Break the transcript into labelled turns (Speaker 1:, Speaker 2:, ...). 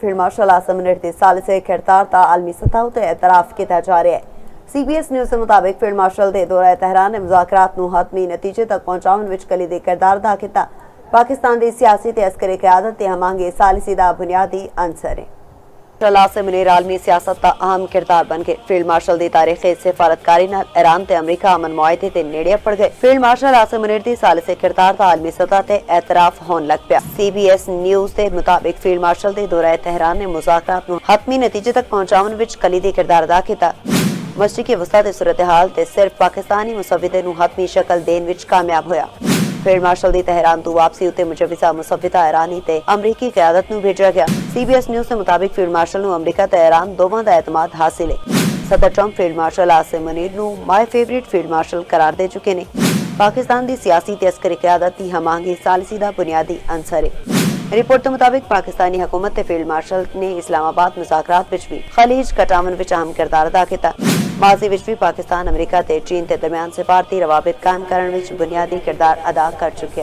Speaker 1: Field marshal Assam Munir साल से खिरतार ता आलमी सतह उत्ते एतराफ किया जा रहा है। CBS न्यूज़ के मुताबिक फील्ड मार्शल के दौरा तेहरान ने मुज़ाकरात नूं हतमी नतीजे तक पहुंचाउण विच कलीदी किरदार अदा किया। पाकिस्तान की सियासी ते अस्करी क़यादत ते हमांगी सालिसी दा बुनियादी अंसर है। आसिम मुनीर आलमी सियासत का अहम किरदार बन गए। फील्ड मार्शल की तारीखी सिफारतकारी नाल ईरान ते अमरीका अमन मुआहदे ते नेड़े पड़ गए। फील्ड मार्शल आसिम मुनीर की साल से किरदार का आलमी सतह ते एतराफ होने लग पिया। CBS न्यूज़ के मुताबिक फील्ड मार्शल के दौरा तेहरान ने मुज़ाकरात नूं हतमी नतीजे तक पहुंचाउण विच कलीदी किरदार अदा किया। मशरिकी वस्ता ते सूरत हाल ते सिर्फ पाकिस्तानी मुसव्विदे नूं हतमी शक्ल देण विच कामयाब होया। फील्ड मार्शल की तेहरान तो वापसी उत्ते मुजविज़ा मुसव्विदा ईरानी ते अमरीकी क़यादत नूं भेजा गया। CBS न्यूज़ के मुताबिक फील्ड मार्शल नूं अमरीका ते ईरान दोवां दा एतमाद हासिल है। सदर Trump field marshal Asim Munir नूं माय फेवरेट फील्ड मार्शल करार दे चुके ने। पाकिस्तान की सियासी ते अस्करी क़यादत की हमांगी सालिसी दा बुनियादी अंसर है। रिपोर्ट के मुताबिक पाकिस्तानी हुकूमत ते फील्ड मार्शल ने इस्लामाबाद मुज़ाकरात विच भी खलीज कटावन विच अहम किरदार अदा किया। माजी विच भी पाकिस्तान अमरीका ते चीन के दरमियान सिफारती रवाबित कायम करने विच बुनियादी किरदार अदा कर चुके हैं।